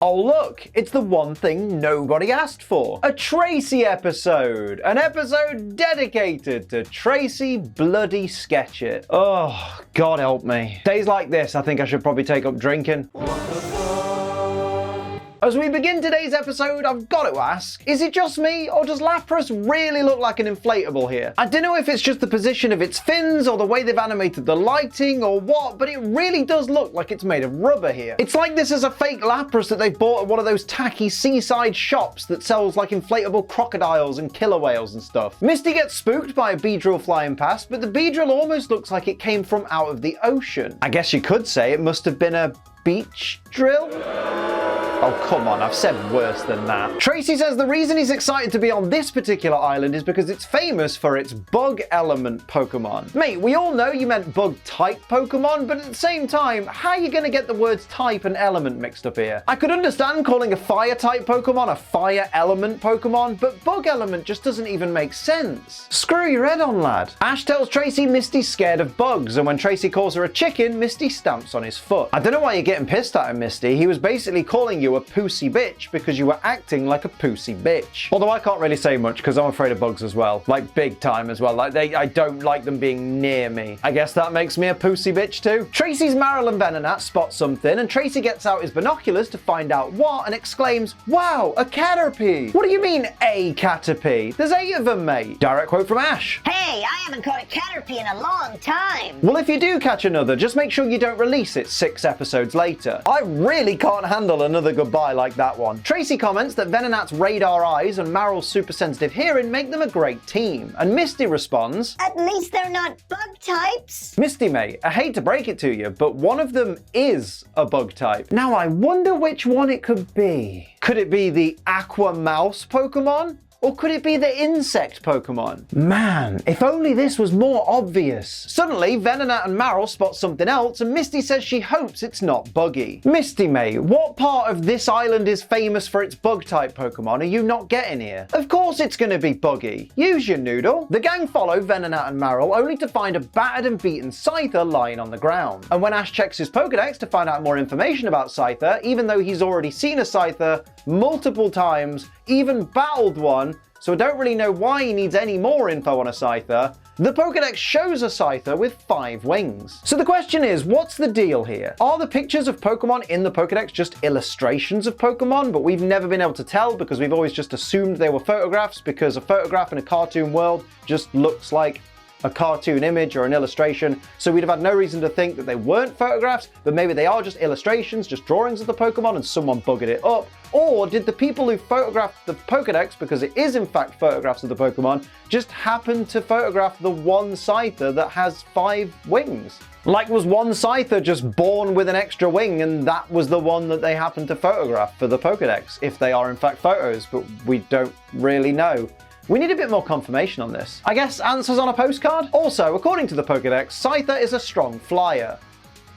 Oh look, it's the one thing nobody asked for. A Tracey episode. An episode dedicated to Tracey bloody Sketch It. Oh, God help me. Days like this, I think I should probably take up drinking. As we begin today's episode, I've got to ask, is it just me, or does Lapras really look like an inflatable here? I don't know if it's just the position of its fins, or the way they've animated the lighting, or what, but it really does look like it's made of rubber here. It's like this is a fake Lapras that they've bought at one of those tacky seaside shops that sells like inflatable crocodiles and killer whales and stuff. Misty gets spooked by a Beedrill flying past, but the Beedrill almost looks like it came from out of the ocean. I guess you could say it must have been a beach drill? Oh, come on, I've said worse than that. Tracey says the reason he's excited to be on this particular island is because it's famous for its bug element Pokemon. Mate, we all know you meant bug type Pokemon, but at the same time, how are you gonna get the words type and element mixed up here? I could understand calling a fire type Pokemon a fire element Pokemon, but bug element just doesn't even make sense. Screw your head on, lad. Ash tells Tracey Misty's scared of bugs, and when Tracey calls her a chicken, Misty stamps on his foot. I don't know why you're getting pissed at him, Misty. He was basically calling you a pussy bitch because you were acting like a pussy bitch. Although I can't really say much because I'm afraid of bugs as well. Like big time as well. Like I don't like them being near me. I guess that makes me a pussy bitch too. Tracey's Marilyn Venonat spots something and Tracey gets out his binoculars to find out what and exclaims, "Wow, a Caterpie!" What do you mean a Caterpie? There's 8 of them, mate. Direct quote from Ash. Hey, I haven't caught a Caterpie in a long time. Well, if you do catch another, just make sure you don't release it 6 episodes later. I really can't handle another goodbye like that one. Tracey comments that Venonat's radar eyes and Maryl's super sensitive hearing make them a great team. And Misty responds, "At least they're not bug types." Misty, mate, I hate to break it to you, but one of them is a bug type. Now I wonder which one it could be. Could it be the Aqua Mouse Pokemon? Or could it be the insect Pokemon? Man, if only this was more obvious. Suddenly, Venonat and Marill spot something else, and Misty says she hopes it's not buggy. Misty, mate, what part of this island is famous for its bug-type Pokemon are you not getting here? Of course it's gonna be buggy. Use your noodle. The gang follow Venonat and Marill, only to find a battered and beaten Scyther lying on the ground. And when Ash checks his Pokedex to find out more information about Scyther, even though he's already seen a Scyther multiple times, even battled one, so I don't really know why he needs any more info on a Scyther, the Pokedex shows a Scyther with 5 wings. So the question is, what's the deal here? Are the pictures of Pokemon in the Pokedex just illustrations of Pokemon, but we've never been able to tell because we've always just assumed they were photographs, because a photograph in a cartoon world just looks like a cartoon image or an illustration, so we'd have had no reason to think that they weren't photographs, but maybe they are just illustrations, just drawings of the Pokemon and someone buggered it up. Or did the people who photographed the Pokedex, because it is in fact photographs of the Pokemon, just happen to photograph the one Scyther that has 5 wings? Like, was one Scyther just born with an extra wing and that was the one that they happened to photograph for the Pokedex, if they are in fact photos, but we don't really know. We need a bit more confirmation on this. I guess answers on a postcard? Also, according to the Pokedex, Scyther is a strong flyer,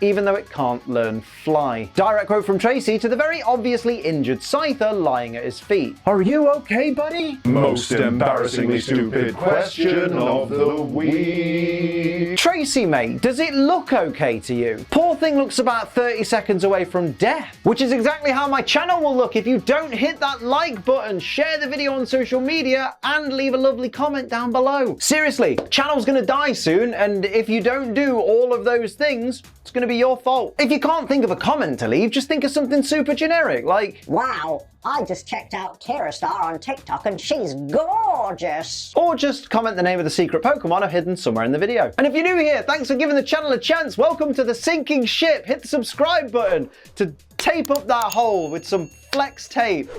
even though it can't learn fly. Direct quote from Tracey to the very obviously injured Scyther lying at his feet. "Are you okay, buddy?" Most embarrassingly stupid question of the week. Tracey, mate, does it look okay to you? Poor thing looks about 30 seconds away from death, which is exactly how my channel will look if you don't hit that like button, share the video on social media, and leave a lovely comment down below. Seriously, channel's gonna die soon, and if you don't do all of those things, it's gonna be your fault. If you can't think of a comment to leave, just think of something super generic, like, "Wow, I just checked out Tearastar on TikTok and she's gorgeous." Or just comment the name of the secret Pokemon I've hidden somewhere in the video. And if you're new here, thanks for giving the channel a chance. Welcome to the sinking ship. Hit the subscribe button to tape up that hole with some flex tape.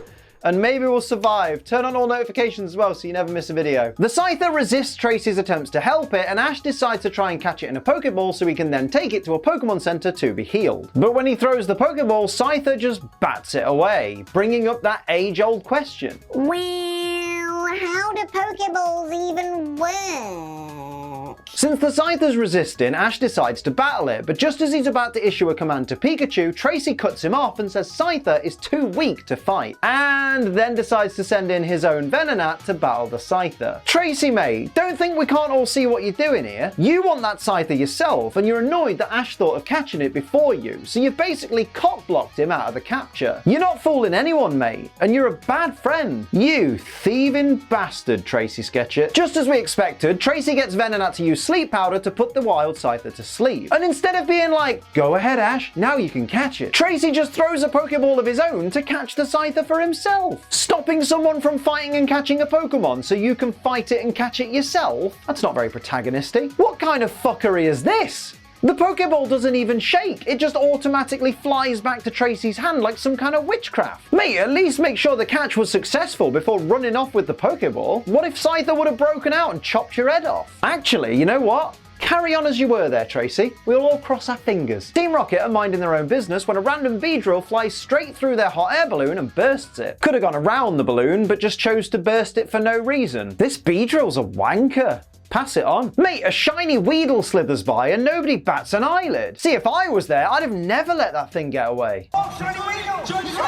And maybe we'll survive. Turn on all notifications as well so you never miss a video. The Scyther resists Tracey's attempts to help it, and Ash decides to try and catch it in a Pokeball so he can then take it to a Pokemon Center to be healed. But when he throws the Pokeball, Scyther just bats it away, bringing up that age-old question. Well, how do Pokeballs even work? Since the Scyther's resisting, Ash decides to battle it, but just as he's about to issue a command to Pikachu, Tracey cuts him off and says Scyther is too weak to fight, and then decides to send in his own Venonat to battle the Scyther. Tracey, mate, don't think we can't all see what you're doing here. You want that Scyther yourself, and you're annoyed that Ash thought of catching it before you, so you've basically cock-blocked him out of the capture. You're not fooling anyone, mate, and you're a bad friend. You thieving bastard, Tracey Sketchit. Just as we expected, Tracey gets Venonat to use Sleep Powder to put the wild Scyther to sleep. And instead of being like, go ahead Ash, now you can catch it, Tracey just throws a Pokeball of his own to catch the Scyther for himself. Stopping someone from fighting and catching a Pokemon so you can fight it and catch it yourself? That's not very protagonistic. What kind of fuckery is this? The Pokeball doesn't even shake, it just automatically flies back to Tracey's hand like some kind of witchcraft. Mate, at least make sure the catch was successful before running off with the Pokeball. What if Scyther would have broken out and chopped your head off? Actually, you know what? Carry on as you were there, Tracey. We'll all cross our fingers. Team Rocket are minding their own business when a random Beedrill flies straight through their hot air balloon and bursts it. Could have gone around the balloon, but just chose to burst it for no reason. This Beedrill's a wanker. Pass it on. Mate, a shiny Weedle slithers by and nobody bats an eyelid. See, if I was there, I'd have never let that thing get away. Oh, shiny Weedle! Shiny Weedle!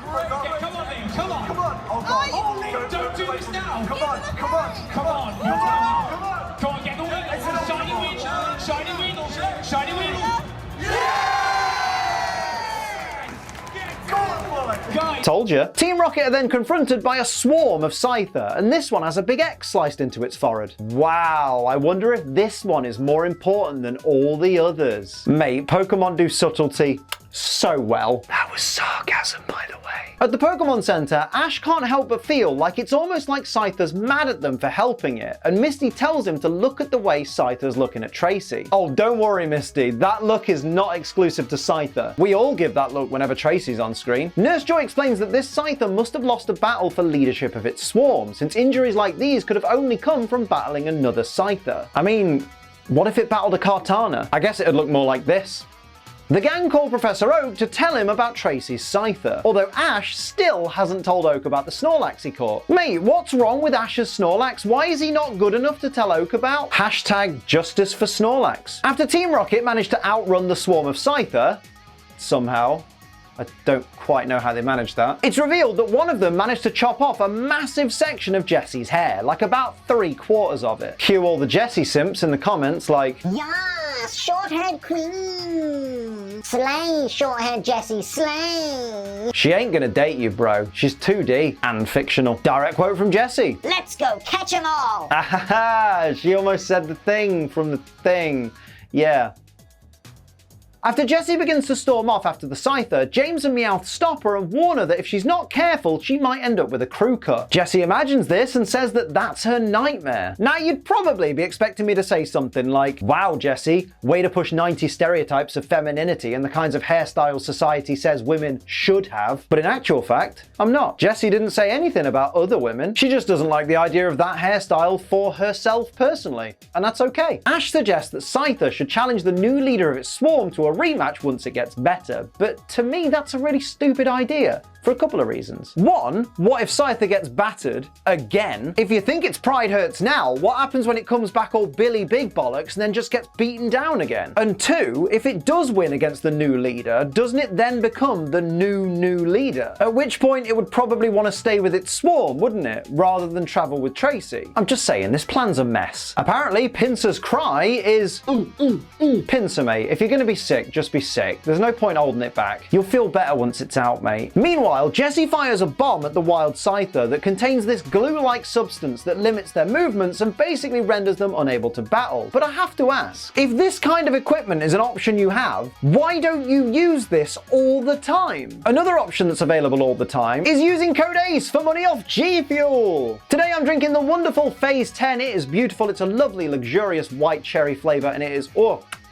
Come on, Liam, come on! Come on! Oh, God. Oh, Liam, don't do this now! Come on, come on! Come on! Come on, get the Weedle! Shiny Weedle! Shiny Weedle! Shiny Weedle! Told you. Team Rocket are then confronted by a swarm of Scyther, and this one has a big X sliced into its forehead. Wow, I wonder if this one is more important than all the others. Mate, Pokemon do subtlety so well. That was sarcasm, by the way. At the Pokemon Center, Ash can't help but feel like it's almost like Scyther's mad at them for helping it, and Misty tells him to look at the way Scyther's looking at Tracey. Oh, don't worry, Misty, that look is not exclusive to Scyther. We all give that look whenever Tracey's on screen. Nurse Joy explains that this Scyther must have lost a battle for leadership of its swarm, since injuries like these could have only come from battling another Scyther. I mean, what if it battled a Kartana? I guess it'd look more like this. The gang called Professor Oak to tell him about Tracey's Scyther, although Ash still hasn't told Oak about the Snorlax he caught. Mate, what's wrong with Ash's Snorlax? Why is he not good enough to tell Oak about? Hashtag justice for Snorlax. After Team Rocket managed to outrun the swarm of Scyther, somehow, I don't quite know how they managed that, it's revealed that one of them managed to chop off a massive section of Jessie's hair, like about 3/4 of it. Cue all the Jessie simps in the comments like, Yes, short-haired queen. Slay, short-haired Jessie, slay. she ain't gonna date you, bro. She's 2D and fictional. Direct quote from Jessie. Let's go catch 'em all. Ah, she almost said the thing from the thing. Yeah. After Jessie begins to storm off after the Scyther, James and Meowth stop her and warn her that if she's not careful, she might end up with a crew cut. Jessie imagines this and says that that's her nightmare. Now, you'd probably be expecting me to say something like, wow, Jessie, way to push 90 stereotypes of femininity and the kinds of hairstyles society says women should have. But in actual fact, I'm not. Jessie didn't say anything about other women. She just doesn't like the idea of that hairstyle for herself personally. And that's okay. Ash suggests that Scyther should challenge the new leader of its swarm to a rematch once it gets better, but to me that's a really stupid idea. For a couple of reasons. One, what if Scyther gets battered again? If you think its pride hurts now, what happens when it comes back all Billy Big Bollocks and then just gets beaten down again? And two, if it does win against the new leader, doesn't it then become the new leader? At which point it would probably want to stay with its swarm, wouldn't it? Rather than travel with Tracey. I'm just saying, this plan's a mess. Apparently, Pinsir's cry is Pinsir, mate, if you're gonna be sick, just be sick. There's no point holding it back. You'll feel better once it's out, mate. Meanwhile, Jessie fires a bomb at the wild Scyther that contains this glue-like substance that limits their movements and basically renders them unable to battle. But I have to ask, if this kind of equipment is an option you have, why don't you use this all the time? Another option that's available all the time is using code ACE for money off G Fuel. Today I'm drinking the wonderful Phase 10. It is beautiful. It's a lovely, luxurious white cherry flavor, and it is,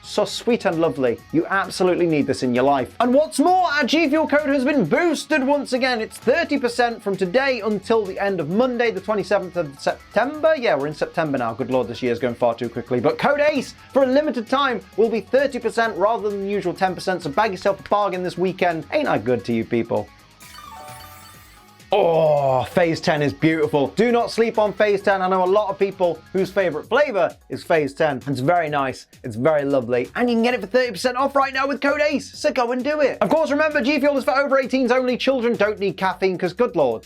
so sweet and lovely. You absolutely need this in your life. And what's more, our G Fuel code has been boosted once again. It's 30% from today until the end of Monday, the 27th of September. Yeah, we're in September now. Good Lord, this year's going far too quickly. But code ACE for a limited time will be 30% rather than the usual 10%. So bag yourself a bargain this weekend. Ain't I good to you people? Oh, Phase 10 is beautiful. Do not sleep on Phase 10. I know a lot of people whose favorite flavor is Phase 10. It's very nice. It's very lovely. And you can get it for 30% off right now with code ACE. So go and do it. Of course, remember, G Fuel is for over 18s only. Children don't need caffeine because good lord,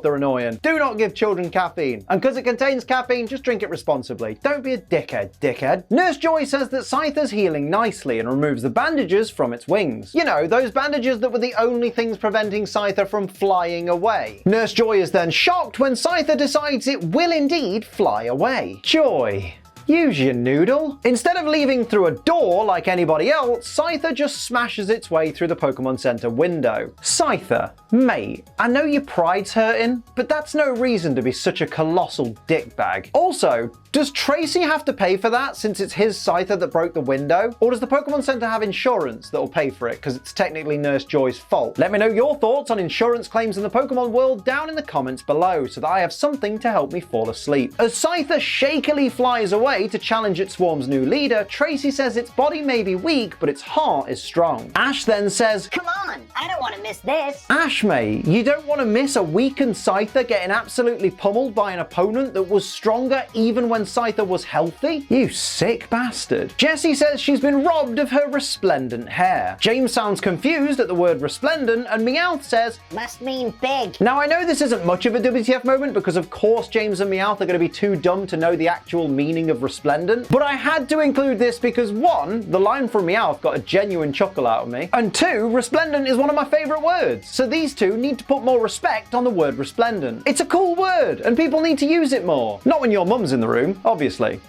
they're annoying. Do not give children caffeine. And because it contains caffeine, just drink it responsibly. Don't be a dickhead. Nurse Joy says that Scyther's healing nicely and removes the bandages from its wings. You know, those bandages that were the only things preventing Scyther from flying away. Nurse Joy is then shocked when Scyther decides it will indeed fly away. Joy, use your noodle. Instead of leaving through a door like anybody else, Scyther just smashes its way through the Pokemon Center window. Scyther, mate, I know your pride's hurting, but that's no reason to be such a colossal dickbag. Also, does Tracey have to pay for that since it's his Scyther that broke the window? Or does the Pokemon Center have insurance that will pay for it because it's technically Nurse Joy's fault? Let me know your thoughts on insurance claims in the Pokemon world down in the comments below so that I have something to help me fall asleep. As Scyther shakily flies away to challenge its swarm's new leader, Tracey says its body may be weak, but its heart is strong. Ash then says, Come on, I don't want to miss this. Ash, mate, you don't want to miss a weakened Scyther getting absolutely pummeled by an opponent that was stronger even when Scyther was healthy? You sick bastard. Jessie says she's been robbed of her resplendent hair. James sounds confused at the word resplendent, and Meowth says, Must mean big. Now I know this isn't much of a WTF moment because of course James and Meowth are going to be too dumb to know the actual meaning of resplendent, but I had to include this because 1, the line from Meowth got a genuine chuckle out of me, and 2, resplendent is one of my favorite words, so these two need to put more respect on the word resplendent. It's a cool word, and people need to use it more. Not when your mum's in the room, obviously.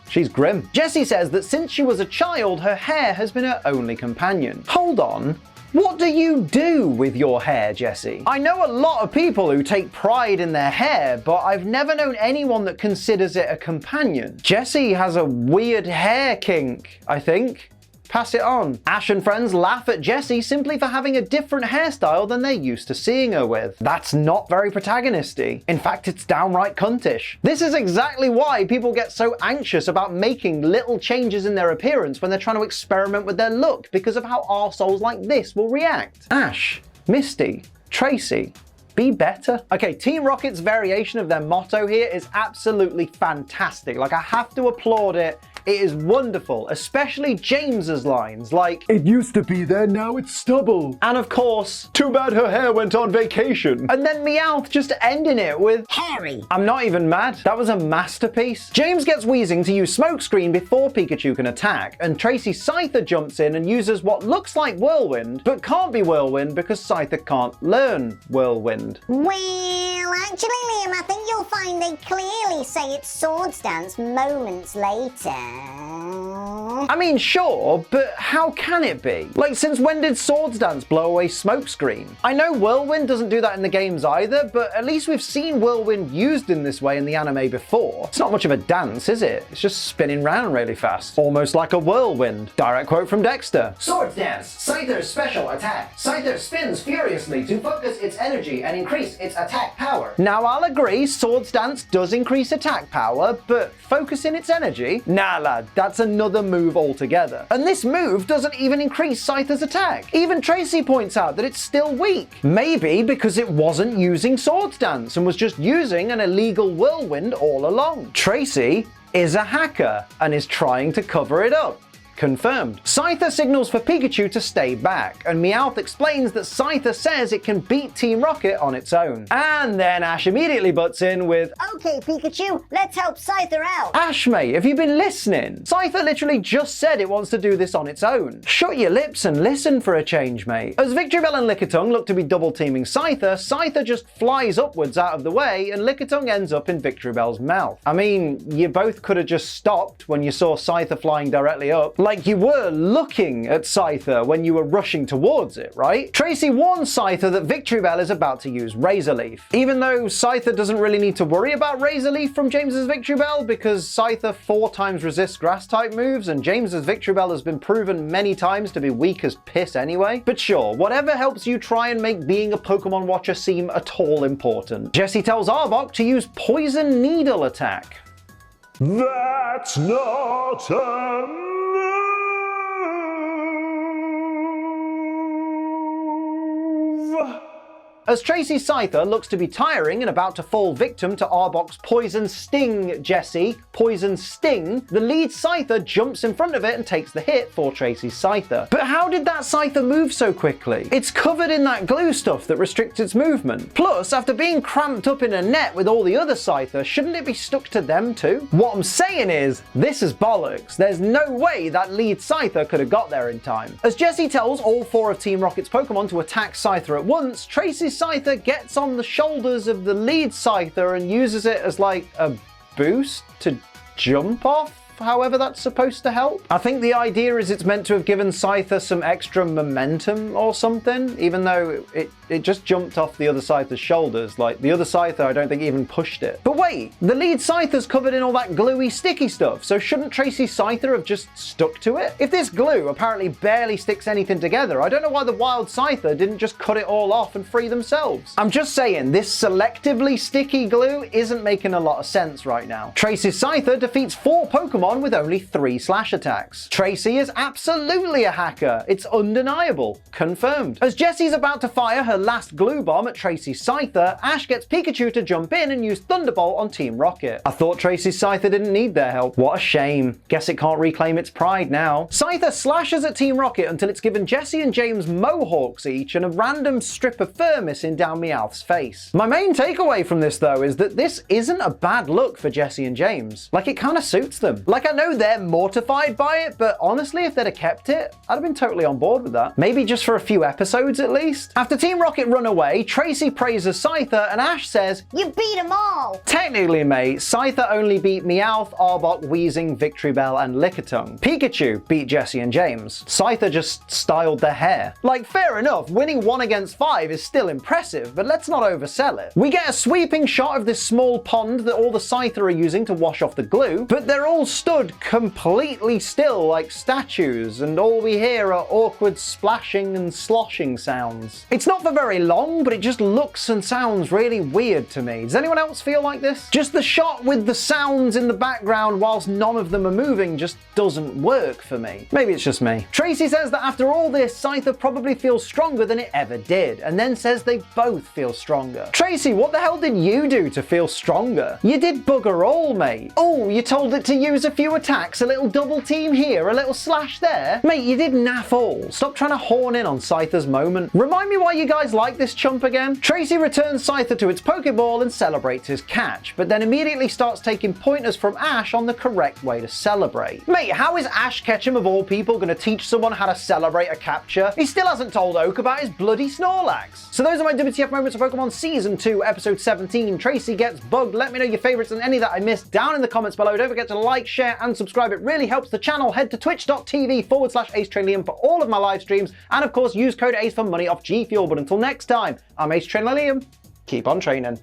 She's grim. Jessie says that since she was a child, her hair has been her only companion. Hold on. What do you do with your hair, Jessie? I know a lot of people who take pride in their hair, but I've never known anyone that considers it a companion. Jessie has a weird hair kink, I think. Pass it on. Ash and friends laugh at Jessie simply for having a different hairstyle than they're used to seeing her with. That's not very protagonisty. In fact, it's downright cuntish. This is exactly why people get so anxious about making little changes in their appearance when they're trying to experiment with their look because of how arseholes like this will react. Ash, Misty, Tracey, be better. Okay, Team Rocket's variation of their motto here is absolutely fantastic. Like, I have to applaud it. It is wonderful, especially James's lines like, It used to be there, now it's stubble. and of course, Too bad her hair went on vacation. and then Meowth just ending it with, Hairy. I'm not even mad. That was a masterpiece. James gets Weezing to use Smokescreen before Pikachu can attack, and Tracey's Scyther jumps in and uses what looks like Whirlwind, but can't be Whirlwind because Scyther can't learn Whirlwind. Well, actually, Liam, I think you'll find they clearly say it's Swords Dance moments later. I mean, sure, but how can it be? Like, since when did Swords Dance blow away Smokescreen? I know Whirlwind doesn't do that in the games either, but at least we've seen Whirlwind used in this way in the anime before. It's not much of a dance, is it? It's just spinning round really fast. Almost like a whirlwind. Direct quote from Dexter. Swords Dance, Scyther's special attack. Scyther spins furiously to focus its energy and increase its attack power. Now, I'll agree, Swords Dance does increase attack power, but focusing its energy? Nah, lad, that's another move altogether. And this move doesn't even increase Scyther's attack. Even Tracey points out that it's still weak. Maybe because it wasn't using Swords Dance and was just using an illegal whirlwind all along. Tracey is a hacker and is trying to cover it up. Confirmed. Scyther signals for Pikachu to stay back, and Meowth explains that Scyther says it can beat Team Rocket on its own. And then Ash immediately butts in with, Okay, Pikachu, let's help Scyther out. Ash, mate, have you been listening? Scyther literally just said it wants to do this on its own. Shut your lips and listen for a change, mate. As Victreebel and Lickitung look to be double-teaming Scyther, Scyther just flies upwards out of the way, and Lickitung ends up in Victreebel's mouth. I mean, you both could have just stopped when you saw Scyther flying directly up. Like you were looking at Scyther when you were rushing towards it, right? Tracey warns Scyther that Victreebel is about to use Razor Leaf. Even though Scyther doesn't really need to worry about Razor Leaf from James's Victreebel because Scyther 4 times resists grass-type moves and James's Victreebel has been proven many times to be weak as piss anyway. But sure, whatever helps you try and make being a Pokemon watcher seem at all important. Jessie tells Arbok to use Poison Needle attack. That's not a move. As Tracey's Scyther looks to be tiring and about to fall victim to Arbok's Poison Sting Jessie, Poison Sting, the lead Scyther jumps in front of it and takes the hit for Tracey's Scyther. But how did that Scyther move so quickly? It's covered in that glue stuff that restricts its movement. Plus, after being cramped up in a net with all the other Scyther, shouldn't it be stuck to them too? What I'm saying is, this is bollocks. There's no way that lead Scyther could have got there in time. As Jessie tells all 4 of Team Rocket's Pokemon to attack Scyther at once, Tracey's Scyther gets on the shoulders of the lead Scyther and uses it as like a boost to jump off. However that's supposed to help. I think the idea is it's meant to have given Scyther some extra momentum or something, even though it just jumped off the other Scyther's shoulders. Like, the other Scyther I don't think even pushed it. But wait, the lead Scyther's covered in all that gluey sticky stuff, so shouldn't Tracey's Scyther have just stuck to it? If this glue apparently barely sticks anything together, I don't know why the wild Scyther didn't just cut it all off and free themselves. I'm just saying, this selectively sticky glue isn't making a lot of sense right now. Tracey's Scyther defeats 4 Pokemon with only 3 slash attacks. Tracey is absolutely a hacker. It's undeniable. Confirmed. As Jessie's about to fire her last glue bomb at Tracey's Scyther, Ash gets Pikachu to jump in and use Thunderbolt on Team Rocket. I thought Tracey's Scyther didn't need their help. What a shame. Guess it can't reclaim its pride now. Scyther slashes at Team Rocket until it's given Jessie and James mohawks each and a random strip of fur missing down Meowth's face. My main takeaway from this though is that this isn't a bad look for Jessie and James. Like, it kind of suits them. Like, I know they're mortified by it, but honestly, if they'd have kept it, I'd have been totally on board with that. Maybe just for a few episodes at least. After Team Rocket run away, Tracey praises Scyther and Ash says, You beat them all! Technically, mate, Scyther only beat Meowth, Arbok, Weezing, Victreebel, and Lickitung. Pikachu beat Jessie and James. Scyther just styled their hair. Like, fair enough, winning 1 against 5 is still impressive, but let's not oversell it. We get a sweeping shot of this small pond that all the Scyther are using to wash off the glue, but they're all stood completely still like statues, and all we hear are awkward splashing and sloshing sounds. It's not for very long, but it just looks and sounds really weird to me. Does anyone else feel like this? Just the shot with the sounds in the background whilst none of them are moving just doesn't work for me. Maybe it's just me. Tracey says that after all this, Scyther probably feels stronger than it ever did, and then says they both feel stronger. Tracey, what the hell did you do to feel stronger? You did bugger all, mate. Oh, you told it to use a few attacks, a little double team here, a little slash there. Mate, you did naff all. Stop trying to horn in on Scyther's moment. Remind me why you guys like this chump again? Tracey returns Scyther to its Pokeball and celebrates his catch, but then immediately starts taking pointers from Ash on the correct way to celebrate. Mate, how is Ash Ketchum of all people going to teach someone how to celebrate a capture? He still hasn't told Oak about his bloody Snorlax. So those are my WTF moments of Pokemon Season 2, Episode 17, Tracey Gets Bugged. Let me know your favorites and any that I missed down in the comments below. Don't forget to like, share, and subscribe. It really helps the channel. Head to twitch.tv/AceTrainLiam for all of my live streams, and of course use code ACE for money off G Fuel. But until next time, I'm Ace Trainer Liam. Keep on training.